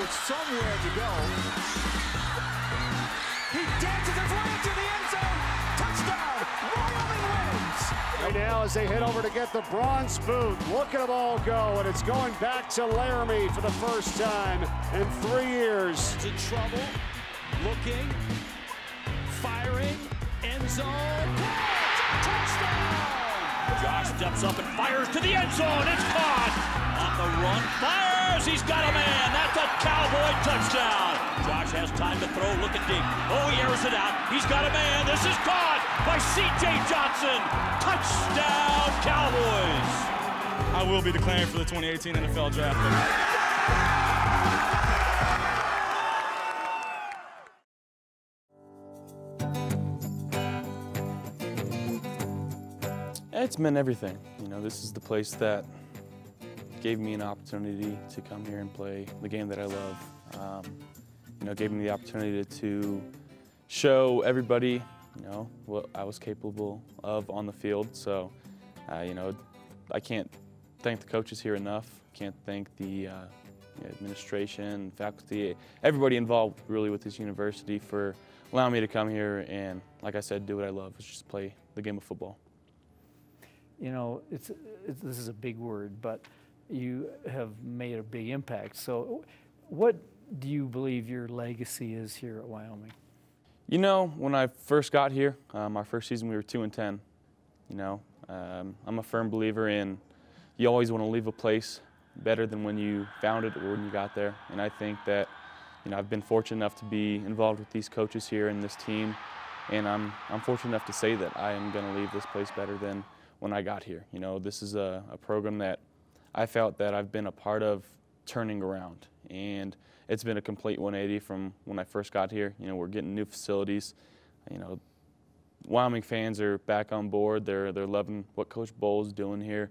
with somewhere to go. He dances his way into the end zone. Touchdown! Wyoming wins! Right now as they head over to get the bronze boot. Look at them all go, and it's going back to Laramie for the first time in 3 years. He's in trouble. Looking. Firing. End zone. Touchdown! Josh steps up and fires to the end zone. It's caught. On the run. Fires. He's got a man. That's a Cowboy touchdown. Josh has time to throw. Looking deep. Oh, he airs it out. He's got a man. This is caught by C.J. Johnson. Touchdown, Cowboys. I will be declaring for the 2018 NFL Draft. It's meant everything. You know, this is the place that gave me an opportunity to come here and play the game that I love. You know, gave me the opportunity to show everybody, you know, what I was capable of on the field. So, you know, I can't thank the coaches here enough. Can't thank the administration, faculty, everybody involved really with this university for allowing me to come here and, like I said, do what I love, which is just play the game of football. You know, this is a big word, but you have made a big impact. So what do you believe your legacy is here at Wyoming? You know, when I first got here, our first season we were 2-10. You know, I'm a firm believer in you always want to leave a place better than when you found it or when you got there. And I think that, you know, I've been fortunate enough to be involved with these coaches here and this team, and I'm fortunate enough to say that I am going to leave this place better than when I got here. You know, this is a program that I felt that I've been a part of turning around, and it's been a complete 180 from when I first got here. You know, we're getting new facilities. You know, Wyoming fans are back on board. They're loving what Coach Bowl is doing here,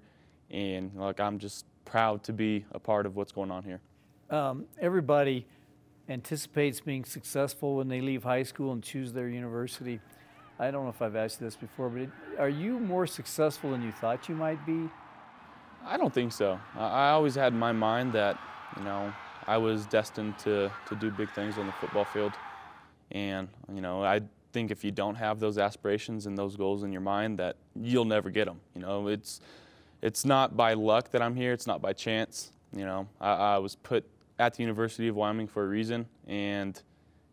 and like I'm just proud to be a part of what's going on here. Everybody anticipates being successful when they leave high school and choose their university. I don't know if I've asked you this before, but are you more successful than you thought you might be? I don't think so. I always had in my mind that, you know, I was destined to do big things on the football field. And, you know, I think if you don't have those aspirations and those goals in your mind, that you'll never get them. You know, it's not by luck that I'm here. It's not by chance. You know, I was put at the University of Wyoming for a reason, and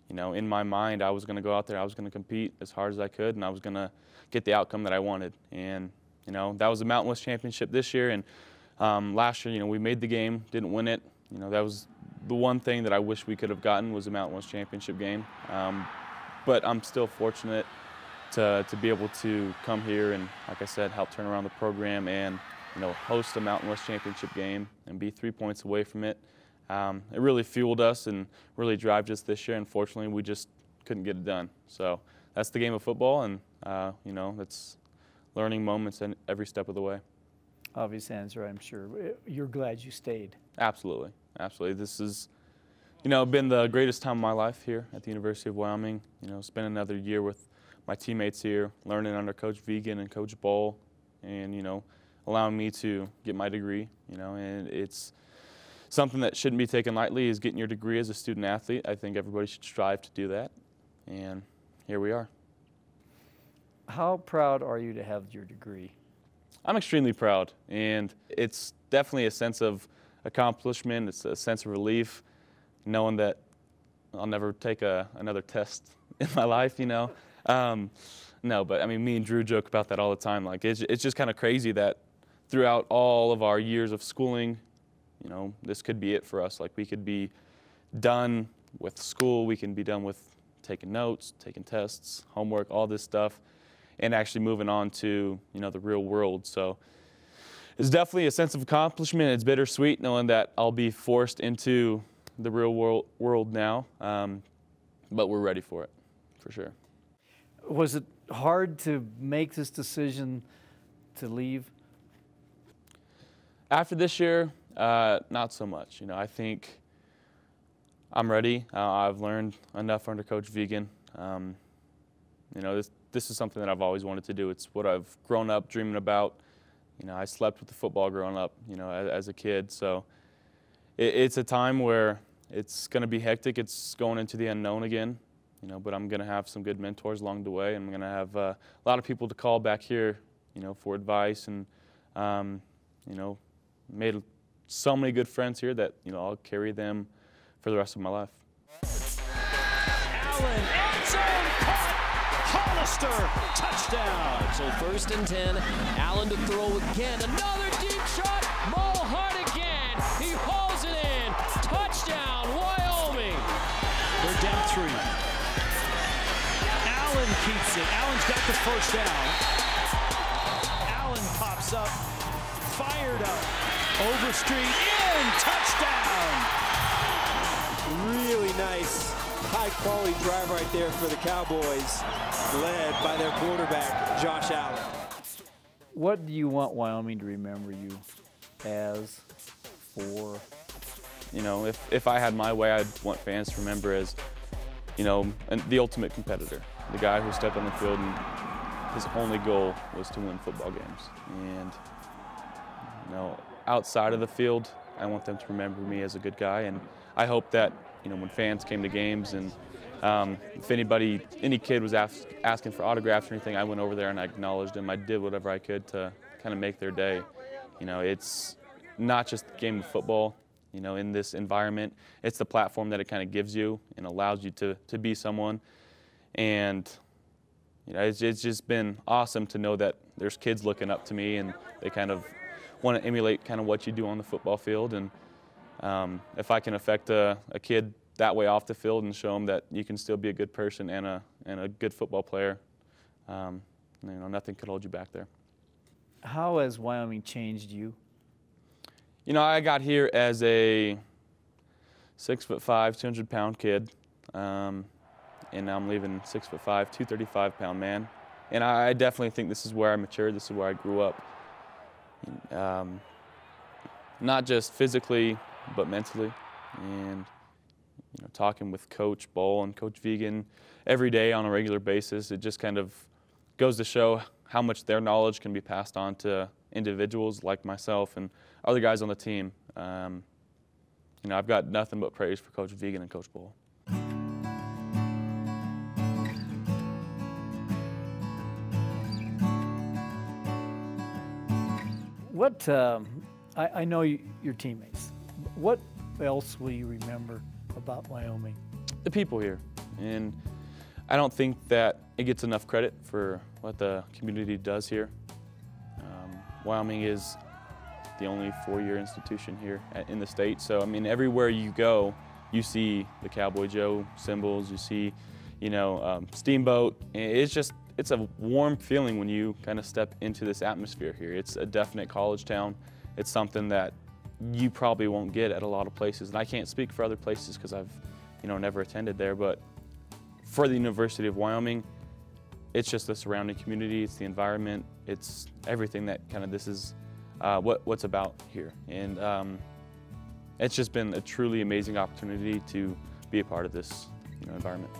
you know, in my mind, I was going to go out there, I was going to compete as hard as I could, and I was going to get the outcome that I wanted. And, you know, that was the Mountain West Championship this year, and last year, you know, we made the game, didn't win it. You know, that was the one thing that I wish we could have gotten was a Mountain West Championship game. But I'm still fortunate to be able to come here and, like I said, help turn around the program and, you know, host a Mountain West Championship game and be 3 points away from it. It really fueled us and really drove us this year. Unfortunately, we just couldn't get it done. So that's the game of football, and you know, that's learning moments in every step of the way. Obvious answer, I'm sure. You're glad you stayed. Absolutely, absolutely. This is, you know, been the greatest time of my life here at the University of Wyoming. You know, spend another year with my teammates here, learning under Coach Vegan and Coach Bowl, and you know, allowing me to get my degree. You know, and it's something that shouldn't be taken lightly is getting your degree as a student athlete. I think everybody should strive to do that, and here we are. How proud are you to have your degree? I'm extremely proud, and it's definitely a sense of accomplishment. It's a sense of relief, knowing that I'll never take another test in my life, you know. No, but I mean, me and Drew joke about that all the time. Like, it's just kind of crazy that throughout all of our years of schooling, you know, this could be it for us. Like, we could be done with school, we can be done with taking notes, taking tests, homework, all this stuff, and actually moving on to, you know, the real world. So it's definitely a sense of accomplishment. It's bittersweet knowing that I'll be forced into the real world now, but we're ready for it, for sure. Was it hard to make this decision to leave? After this year, not so much. You know, I think I'm ready. I've learned enough under Coach Vegan. You know, this is something that I've always wanted to do. It's what I've grown up dreaming about. You know, I slept with the football growing up, you know, as a kid. So it's a time where It's going to be hectic. It's going into the unknown again, you know, but I'm going to have some good mentors along the way. I'm going to have a lot of people to call back here, you know, for advice, and, you know, made so many good friends here that, you know, I'll carry them for the rest of my life. Allen, end zone, caught. Hollister, touchdown. So 1st and 10, Allen to throw again. Another deep shot. Mulhart again. He hauls it in. Touchdown, Wyoming. They're down 3. Allen keeps it. Allen's got the first down. Allen pops up, fired up. Overstreet in, touchdown. Really nice, high-quality drive right there for the Cowboys, led by their quarterback, Josh Allen. What do you want Wyoming to remember you as, for? You know, if I had my way, I'd want fans to remember as, you know, the ultimate competitor, the guy who stepped on the field and his only goal was to win football games. And, you know, outside of the field, I want them to remember me as a good guy. And I hope that, you know, when fans came to games and if any kid was asking for autographs or anything, I went over there and I acknowledged them. I did whatever I could to kind of make their day. You know, it's not just a game of football, you know, in this environment. It's the platform that it kind of gives you and allows you to be someone. And, you know, it's just been awesome to know that there's kids looking up to me and they kind of want to emulate kind of what you do on the football field. And if I can affect a kid that way off the field and show them that you can still be a good person and a good football player, you know, nothing could hold you back there. How has Wyoming changed you? You know, I got here as a 6'5", 200-pound kid, and now I'm leaving 6'5", 235-pound man. And I definitely think this is where I matured. This is where I grew up. Not just physically, but mentally. And, you know, talking with Coach Bull and Coach Vegan every day on a regular basis, it just kind of goes to show how much their knowledge can be passed on to individuals like myself and other guys on the team. You know, I've got nothing but praise for Coach Vegan and Coach Bull. What, I know your teammates. What else will you remember about Wyoming? The people here. And I don't think that it gets enough credit for what the community does here. Wyoming is the only four-year institution here in the state. So, I mean, everywhere you go, you see the Cowboy Joe symbols, you see, you know, Steamboat. It's a warm feeling when you kind of step into this atmosphere here. It's a definite college town. It's something that you probably won't get at a lot of places. And I can't speak for other places because I've, you know, never attended there. But for the University of Wyoming, it's just the surrounding community, it's the environment, it's everything that kind of this is what's about here. And it's just been a truly amazing opportunity to be a part of this, you know, environment.